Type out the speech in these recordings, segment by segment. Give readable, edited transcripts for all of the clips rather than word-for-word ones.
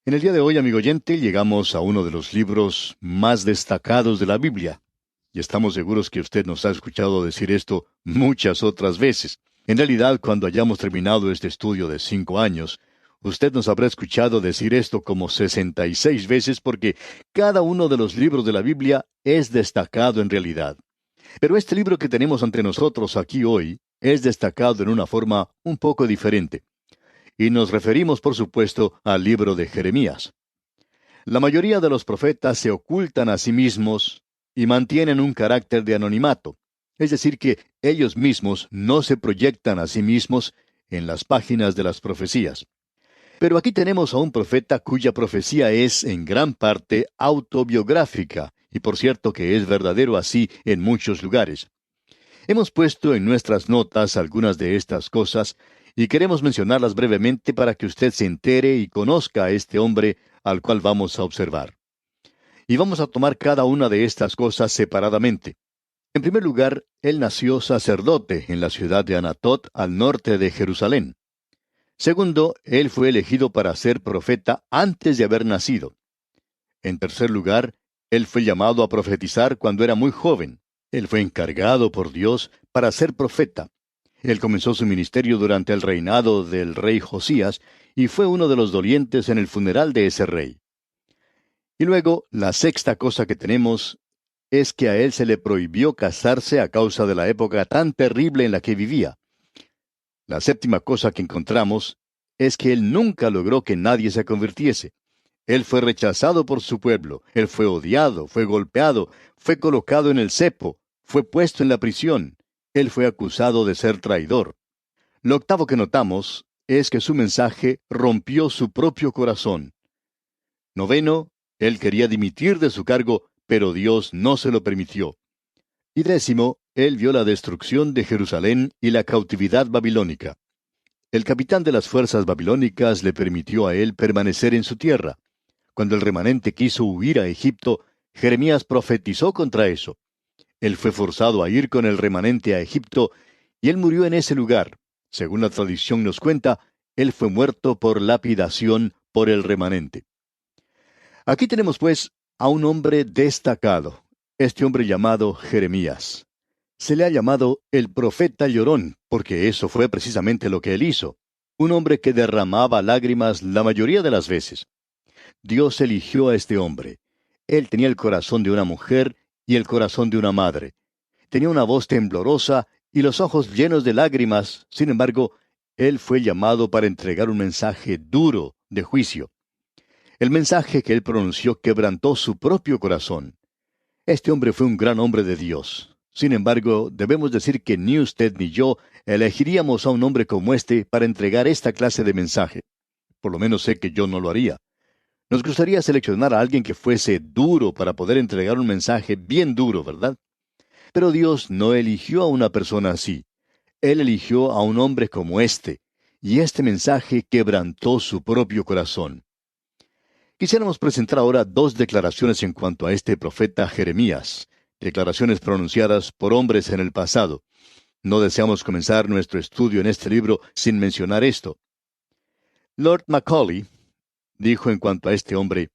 En el día de hoy, amigo oyente, llegamos a uno de los libros más destacados de la Biblia. Y estamos seguros que usted nos ha escuchado decir esto muchas otras veces. En realidad, cuando hayamos terminado este estudio de 5 años, usted nos habrá escuchado decir esto como 66 veces porque cada uno de los libros de la Biblia es destacado en realidad. Pero este libro que tenemos ante nosotros aquí hoy es destacado en una forma un poco diferente. Y nos referimos, por supuesto, al libro de Jeremías. La mayoría de los profetas se ocultan a sí mismos y mantienen un carácter de anonimato, es decir, que ellos mismos no se proyectan a sí mismos en las páginas de las profecías. Pero aquí tenemos a un profeta cuya profecía es en gran parte autobiográfica, y por cierto que es verdadero así en muchos lugares. Hemos puesto en nuestras notas algunas de estas cosas y queremos mencionarlas brevemente para que usted se entere y conozca a este hombre al cual vamos a observar. Y vamos a tomar cada una de estas cosas separadamente. En primer lugar, él nació sacerdote en la ciudad de Anatot, al norte de Jerusalén. Segundo, él fue elegido para ser profeta antes de haber nacido. En tercer lugar, él fue llamado a profetizar cuando era muy joven. Él fue encargado por Dios para ser profeta. Él comenzó su ministerio durante el reinado del rey Josías y fue uno de los dolientes en el funeral de ese rey. Y luego, la sexta cosa que tenemos es que a él se le prohibió casarse a causa de la época tan terrible en la que vivía. La séptima cosa que encontramos es que él nunca logró que nadie se convirtiese. Él fue rechazado por su pueblo, él fue odiado, fue golpeado, fue colocado en el cepo, fue puesto en la prisión, él fue acusado de ser traidor. Lo octavo que notamos es que su mensaje rompió su propio corazón. Noveno, él quería dimitir de su cargo, pero Dios no se lo permitió. Y décimo, él vio la destrucción de Jerusalén y la cautividad babilónica. El capitán de las fuerzas babilónicas le permitió a él permanecer en su tierra. Cuando el remanente quiso huir a Egipto, Jeremías profetizó contra eso. Él fue forzado a ir con el remanente a Egipto, y él murió en ese lugar. Según la tradición nos cuenta, él fue muerto por lapidación por el remanente. Aquí tenemos, pues, a un hombre destacado, este hombre llamado Jeremías. Se le ha llamado el profeta llorón, porque eso fue precisamente lo que él hizo. Un hombre que derramaba lágrimas la mayoría de las veces. Dios eligió a este hombre. Él tenía el corazón de una mujer y el corazón de una madre. Tenía una voz temblorosa y los ojos llenos de lágrimas. Sin embargo, él fue llamado para entregar un mensaje duro de juicio. El mensaje que él pronunció quebrantó su propio corazón. Este hombre fue un gran hombre de Dios. Sin embargo, debemos decir que ni usted ni yo elegiríamos a un hombre como este para entregar esta clase de mensaje. Por lo menos sé que yo no lo haría. Nos gustaría seleccionar a alguien que fuese duro para poder entregar un mensaje bien duro, ¿verdad? Pero Dios no eligió a una persona así. Él eligió a un hombre como este, y este mensaje quebrantó su propio corazón. Quisiéramos presentar ahora dos declaraciones en cuanto a este profeta Jeremías, declaraciones pronunciadas por hombres en el pasado. No deseamos comenzar nuestro estudio en este libro sin mencionar esto. Lord Macaulay dijo en cuanto a este hombre: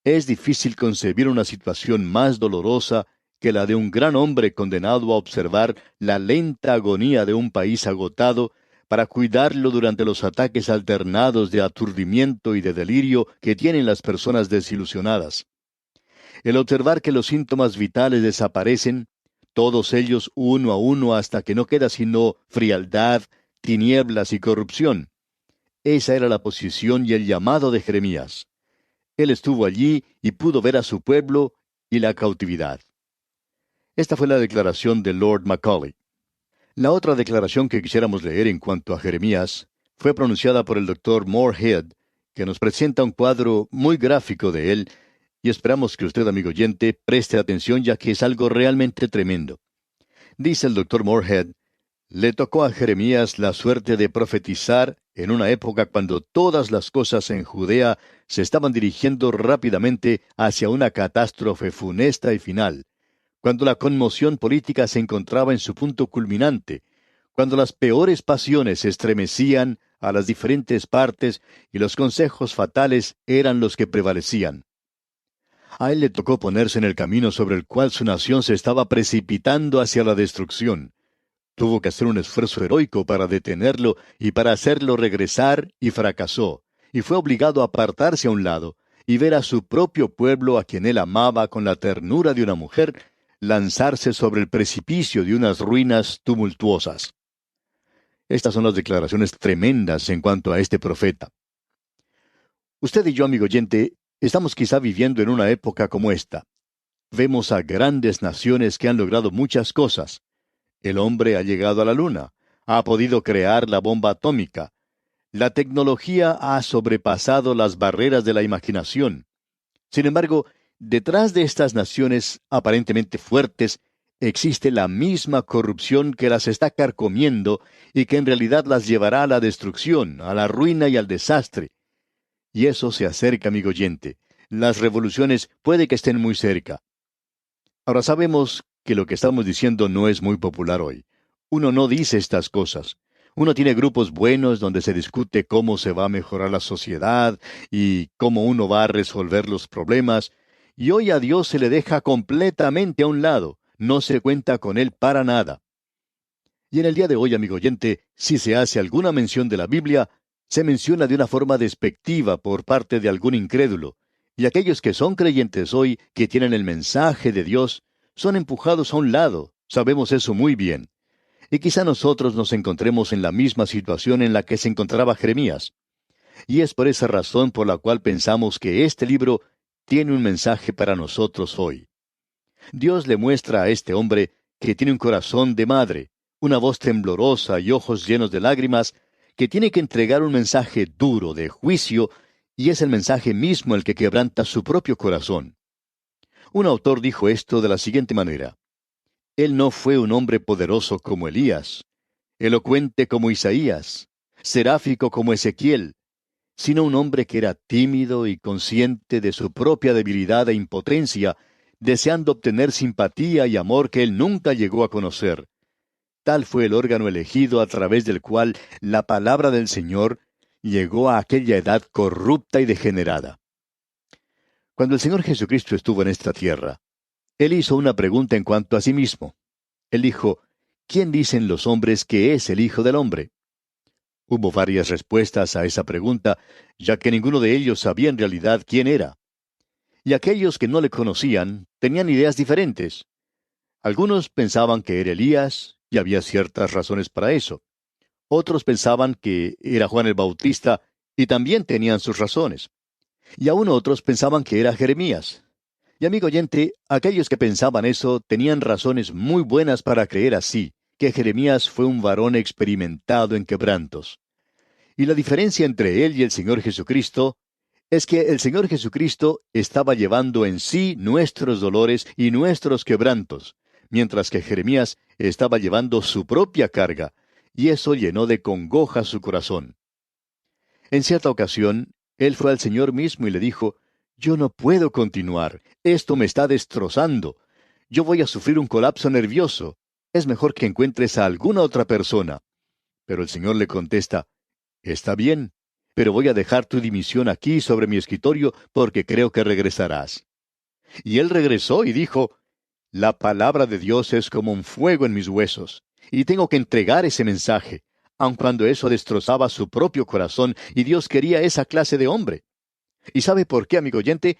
es difícil concebir una situación más dolorosa que la de un gran hombre condenado a observar la lenta agonía de un país agotado para cuidarlo durante los ataques alternados de aturdimiento y de delirio que tienen las personas desilusionadas. El observar que los síntomas vitales desaparecen, todos ellos uno a uno hasta que no queda sino frialdad, tinieblas y corrupción. Esa era la posición y el llamado de Jeremías. Él estuvo allí y pudo ver a su pueblo y la cautividad. Esta fue la declaración de Lord Macaulay. La otra declaración que quisiéramos leer en cuanto a Jeremías fue pronunciada por el doctor Moorhead, que nos presenta un cuadro muy gráfico de él, y esperamos que usted, amigo oyente, preste atención ya que es algo realmente tremendo. Dice el doctor Moorhead: le tocó a Jeremías la suerte de profetizar en una época cuando todas las cosas en Judea se estaban dirigiendo rápidamente hacia una catástrofe funesta y final, cuando la conmoción política se encontraba en su punto culminante, cuando las peores pasiones se estremecían a las diferentes partes, y los consejos fatales eran los que prevalecían. A él le tocó ponerse en el camino sobre el cual su nación se estaba precipitando hacia la destrucción. Tuvo que hacer un esfuerzo heroico para detenerlo y para hacerlo regresar, y fracasó, y fue obligado a apartarse a un lado, y ver a su propio pueblo, a quien él amaba con la ternura de una mujer, lanzarse sobre el precipicio de unas ruinas tumultuosas. Estas son las declaraciones tremendas en cuanto a este profeta. Usted y yo, amigo oyente, estamos quizá viviendo en una época como esta. Vemos a grandes naciones que han logrado muchas cosas. El hombre ha llegado a la luna, ha podido crear la bomba atómica. La tecnología ha sobrepasado las barreras de la imaginación. Sin embargo, detrás de estas naciones aparentemente fuertes, existe la misma corrupción que las está carcomiendo y que en realidad las llevará a la destrucción, a la ruina y al desastre. Y eso se acerca, amigo oyente. Las revoluciones puede que estén muy cerca. Ahora sabemos que lo que estamos diciendo no es muy popular hoy. Uno no dice estas cosas. Uno tiene grupos buenos donde se discute cómo se va a mejorar la sociedad y cómo uno va a resolver los problemas, y hoy a Dios se le deja completamente a un lado. No se cuenta con Él para nada. Y en el día de hoy, amigo oyente, si se hace alguna mención de la Biblia, se menciona de una forma despectiva por parte de algún incrédulo, y aquellos que son creyentes hoy, que tienen el mensaje de Dios, son empujados a un lado. Sabemos eso muy bien. Y quizá nosotros nos encontremos en la misma situación en la que se encontraba Jeremías. Y es por esa razón por la cual pensamos que este libro tiene un mensaje para nosotros hoy. Dios le muestra a este hombre que tiene un corazón de madre, una voz temblorosa y ojos llenos de lágrimas, que tiene que entregar un mensaje duro de juicio, y es el mensaje mismo el que quebranta su propio corazón. Un autor dijo esto de la siguiente manera: Él no fue un hombre poderoso como Elías, elocuente como Isaías, seráfico como Ezequiel, sino un hombre que era tímido y consciente de su propia debilidad e impotencia, deseando obtener simpatía y amor que él nunca llegó a conocer. Tal fue el órgano elegido a través del cual la palabra del Señor llegó a aquella edad corrupta y degenerada. Cuando el Señor Jesucristo estuvo en esta tierra, Él hizo una pregunta en cuanto a sí mismo. Él dijo: ¿Quién dicen los hombres que es el Hijo del Hombre? Hubo varias respuestas a esa pregunta, ya que ninguno de ellos sabía en realidad quién era. Y aquellos que no le conocían tenían ideas diferentes. Algunos pensaban que era Elías, y había ciertas razones para eso. Otros pensaban que era Juan el Bautista, y también tenían sus razones. Y aún otros pensaban que era Jeremías. Y amigo oyente, aquellos que pensaban eso tenían razones muy buenas para creer así, que Jeremías fue un varón experimentado en quebrantos. Y la diferencia entre él y el Señor Jesucristo es que el Señor Jesucristo estaba llevando en sí nuestros dolores y nuestros quebrantos, mientras que Jeremías estaba llevando su propia carga, y eso llenó de congoja su corazón. En cierta ocasión, él fue al Señor mismo y le dijo: Yo no puedo continuar, esto me está destrozando, yo voy a sufrir un colapso nervioso, es mejor que encuentres a alguna otra persona. Pero el Señor le contesta: Está bien, pero voy a dejar tu dimisión aquí sobre mi escritorio porque creo que regresarás. Y él regresó y dijo: La palabra de Dios es como un fuego en mis huesos, y tengo que entregar ese mensaje, aun cuando eso destrozaba su propio corazón, y Dios quería esa clase de hombre. ¿Y sabe por qué, amigo oyente?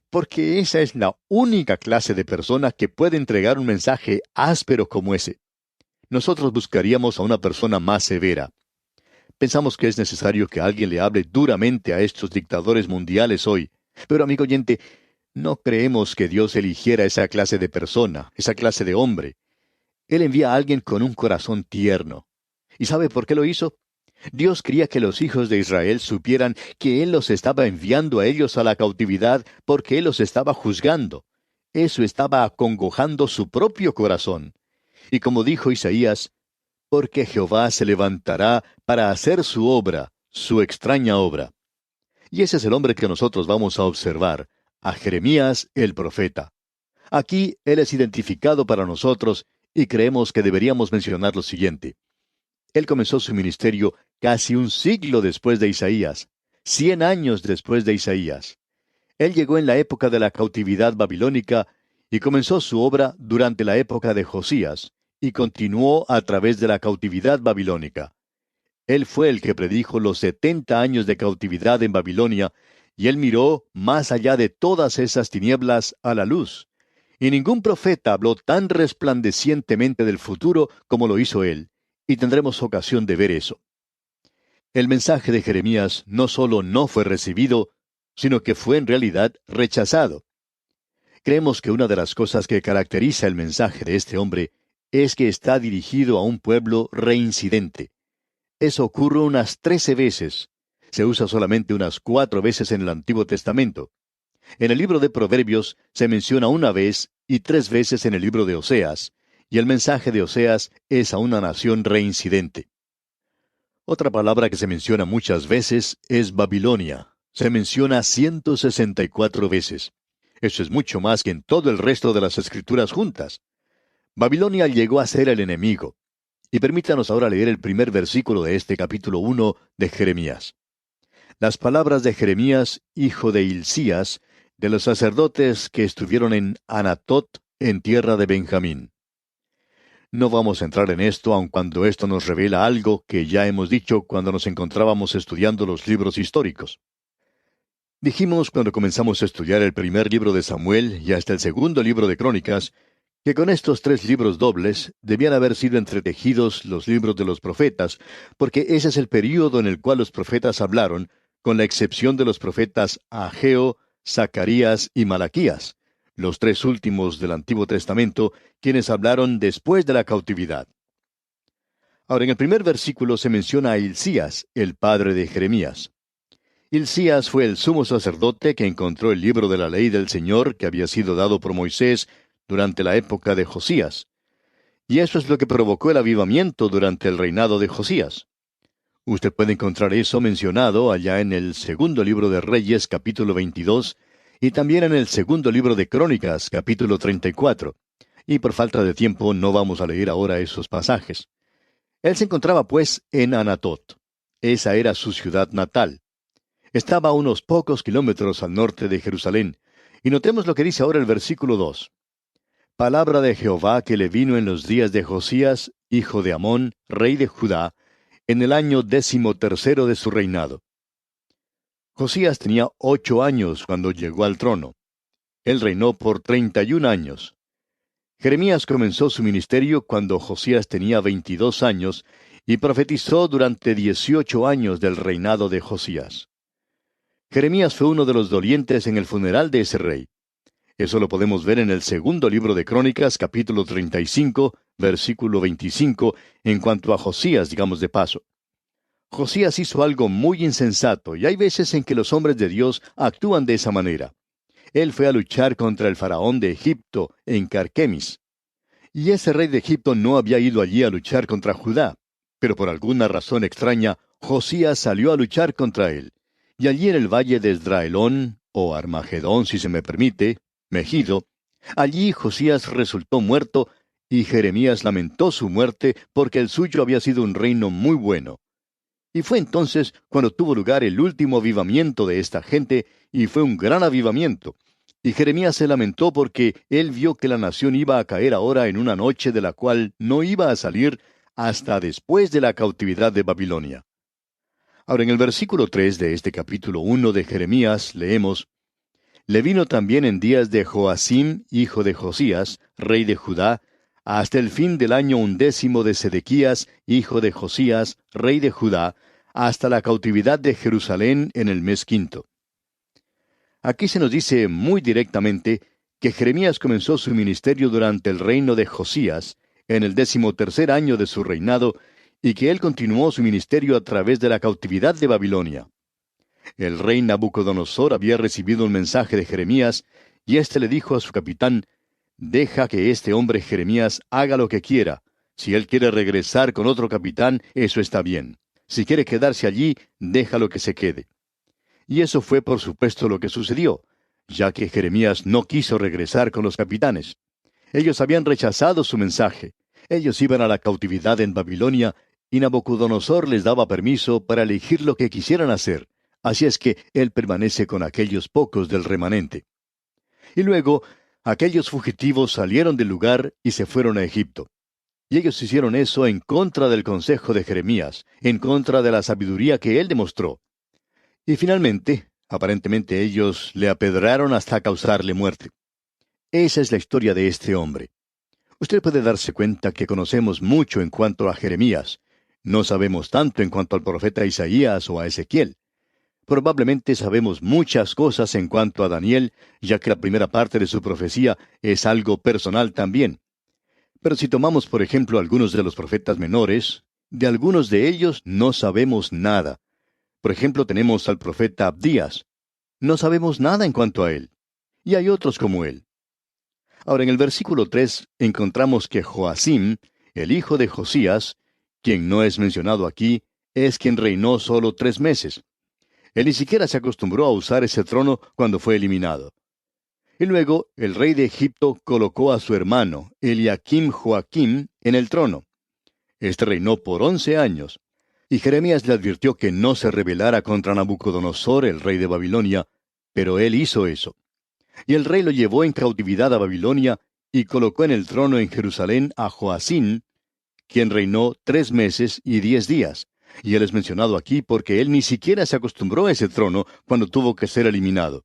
Porque esa es la única clase de persona que puede entregar un mensaje áspero como ese. Nosotros buscaríamos a una persona más severa. Pensamos que es necesario que alguien le hable duramente a estos dictadores mundiales hoy. Pero, amigo oyente, no creemos que Dios eligiera esa clase de persona, esa clase de hombre. Él envía a alguien con un corazón tierno. ¿Y sabe por qué lo hizo? Dios quería que los hijos de Israel supieran que Él los estaba enviando a ellos a la cautividad porque Él los estaba juzgando. Eso estaba acongojando su propio corazón. Y como dijo Isaías: porque Jehová se levantará para hacer su obra, su extraña obra. Y ese es el hombre que nosotros vamos a observar, a Jeremías el profeta. Aquí él es identificado para nosotros y creemos que deberíamos mencionar lo siguiente. Él comenzó su ministerio casi un siglo después de Isaías, 100 años después de Isaías. Él llegó en la época de la cautividad babilónica y comenzó su obra durante la época de Josías, y continuó a través de la cautividad babilónica. Él fue el que predijo los 70 años de cautividad en Babilonia, y él miró más allá de todas esas tinieblas a la luz. Y ningún profeta habló tan resplandecientemente del futuro como lo hizo él, y tendremos ocasión de ver eso. El mensaje de Jeremías no solo no fue recibido, sino que fue en realidad rechazado. Creemos que una de las cosas que caracteriza el mensaje de este hombre es que está dirigido a un pueblo reincidente. Eso ocurre unas 13 veces. Se usa solamente unas 4 veces en el Antiguo Testamento. En el libro de Proverbios se menciona una vez y 3 veces en el libro de Oseas, y el mensaje de Oseas es a una nación reincidente. Otra palabra que se menciona muchas veces es Babilonia. Se menciona 164 veces. Eso es mucho más que en todo el resto de las Escrituras juntas. Babilonia llegó a ser el enemigo. Y permítanos ahora leer el primer versículo de este capítulo 1 de Jeremías. Las palabras de Jeremías, hijo de Hilcías, de los sacerdotes que estuvieron en Anatot, en tierra de Benjamín. No vamos a entrar en esto, aun cuando esto nos revela algo que ya hemos dicho cuando nos encontrábamos estudiando los libros históricos. Dijimos cuando comenzamos a estudiar el primer libro de Samuel y hasta el segundo libro de Crónicas, que con estos 3 libros dobles debían haber sido entretejidos los libros de los profetas, porque ese es el período en el cual los profetas hablaron, con la excepción de los profetas Ageo, Zacarías y Malaquías, los 3 últimos del Antiguo Testamento, quienes hablaron después de la cautividad. Ahora, en el primer versículo se menciona a Hilcías, el padre de Jeremías. Hilcías fue el sumo sacerdote que encontró el libro de la ley del Señor que había sido dado por Moisés durante la época de Josías. Y eso es lo que provocó el avivamiento durante el reinado de Josías. Usted puede encontrar eso mencionado allá en el segundo libro de Reyes, capítulo 22, y también en el segundo libro de Crónicas, capítulo 34. Y por falta de tiempo no vamos a leer ahora esos pasajes. Él se encontraba, pues, en Anatot. Esa era su ciudad natal. Estaba a unos pocos kilómetros al norte de Jerusalén. Y notemos lo que dice ahora el versículo 2. Palabra de Jehová que le vino en los días de Josías, hijo de Amón, rey de Judá, en el año 13º de su reinado. Josías tenía 8 años cuando llegó al trono. Él reinó por 31 años. Jeremías comenzó su ministerio cuando Josías tenía 22 años y profetizó durante 18 años del reinado de Josías. Jeremías fue uno de los dolientes en el funeral de ese rey. Eso lo podemos ver en el segundo libro de Crónicas, capítulo 35, versículo 25, en cuanto a Josías, digamos de paso. Josías hizo algo muy insensato, y hay veces en que los hombres de Dios actúan de esa manera. Él fue a luchar contra el faraón de Egipto, en Carquemis. Y ese rey de Egipto no había ido allí a luchar contra Judá, pero por alguna razón extraña, Josías salió a luchar contra él. Y allí en el valle de Esdraelón, o Armagedón si se me permite, Megido, allí Josías resultó muerto, y Jeremías lamentó su muerte porque el suyo había sido un reino muy bueno. Y fue entonces cuando tuvo lugar el último avivamiento de esta gente, y fue un gran avivamiento. Y Jeremías se lamentó porque él vio que la nación iba a caer ahora en una noche de la cual no iba a salir hasta después de la cautividad de Babilonia. Ahora, en el versículo 3 de este capítulo 1 de Jeremías leemos: Le vino también en días de Joacim, hijo de Josías, rey de Judá, hasta el fin del año 11 de Sedequías, hijo de Josías, rey de Judá, hasta la cautividad de Jerusalén en el mes 5. Aquí se nos dice muy directamente que Jeremías comenzó su ministerio durante el reino de Josías, en el 13º año de su reinado, y que él continuó su ministerio a través de la cautividad de Babilonia. El rey Nabucodonosor había recibido un mensaje de Jeremías, y éste le dijo a su capitán: Deja que este hombre Jeremías haga lo que quiera. Si él quiere regresar con otro capitán, eso está bien. Si quiere quedarse allí, déjalo que se quede. Y eso fue por supuesto lo que sucedió, ya que Jeremías no quiso regresar con los capitanes. Ellos habían rechazado su mensaje. Ellos iban a la cautividad en Babilonia, y Nabucodonosor les daba permiso para elegir lo que quisieran hacer, así es que él permanece con aquellos pocos del remanente. Y luego, aquellos fugitivos salieron del lugar y se fueron a Egipto. Y ellos hicieron eso en contra del consejo de Jeremías, en contra de la sabiduría que él demostró. Y finalmente, aparentemente ellos le apedraron hasta causarle muerte. Esa es la historia de este hombre. Usted puede darse cuenta que conocemos mucho en cuanto a Jeremías. No sabemos tanto en cuanto al profeta Isaías o a Ezequiel. Probablemente sabemos muchas cosas en cuanto a Daniel, ya que la primera parte de su profecía es algo personal también. Pero si tomamos, por ejemplo, algunos de los profetas menores, de algunos de ellos no sabemos nada. Por ejemplo, tenemos al profeta Abdías. No sabemos nada en cuanto a él. Y hay otros como él. Ahora, en el versículo 3 encontramos que Joacim, el hijo de Josías, quien no es mencionado aquí, es quien reinó solo 3 meses. Él ni siquiera se acostumbró a usar ese trono cuando fue eliminado. Y luego el rey de Egipto colocó a su hermano, Eliakim Joaquim, en el trono. Este reinó por 11 años. Y Jeremías le advirtió que no se rebelara contra Nabucodonosor, el rey de Babilonia, pero él hizo eso. Y el rey lo llevó en cautividad a Babilonia y colocó en el trono en Jerusalén a Joacim, quien reinó 3 meses y 10 días. Y él es mencionado aquí porque él ni siquiera se acostumbró a ese trono cuando tuvo que ser eliminado.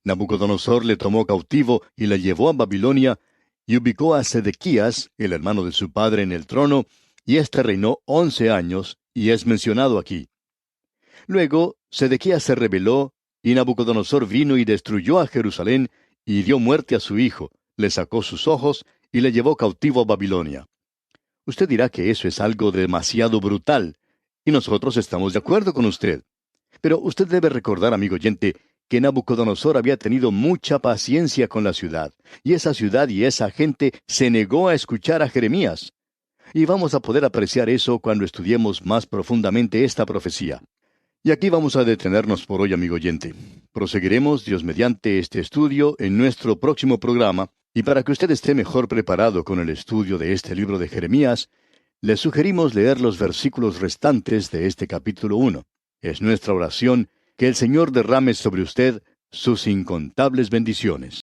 Nabucodonosor le tomó cautivo y le llevó a Babilonia y ubicó a Sedequías, el hermano de su padre, en el trono, y éste reinó 11 años, y es mencionado aquí. Luego, Sedequías se rebeló, y Nabucodonosor vino y destruyó a Jerusalén, y dio muerte a su hijo, le sacó sus ojos, y le llevó cautivo a Babilonia. Usted dirá que eso es algo demasiado brutal, y nosotros estamos de acuerdo con usted. Pero usted debe recordar, amigo oyente, que Nabucodonosor había tenido mucha paciencia con la ciudad, y esa ciudad y esa gente se negó a escuchar a Jeremías. Y vamos a poder apreciar eso cuando estudiemos más profundamente esta profecía. Y aquí vamos a detenernos por hoy, amigo oyente. Proseguiremos, Dios mediante, este estudio en nuestro próximo programa, y para que usted esté mejor preparado con el estudio de este libro de Jeremías, le sugerimos leer los versículos restantes de este capítulo 1. Es nuestra oración que el Señor derrame sobre usted sus incontables bendiciones.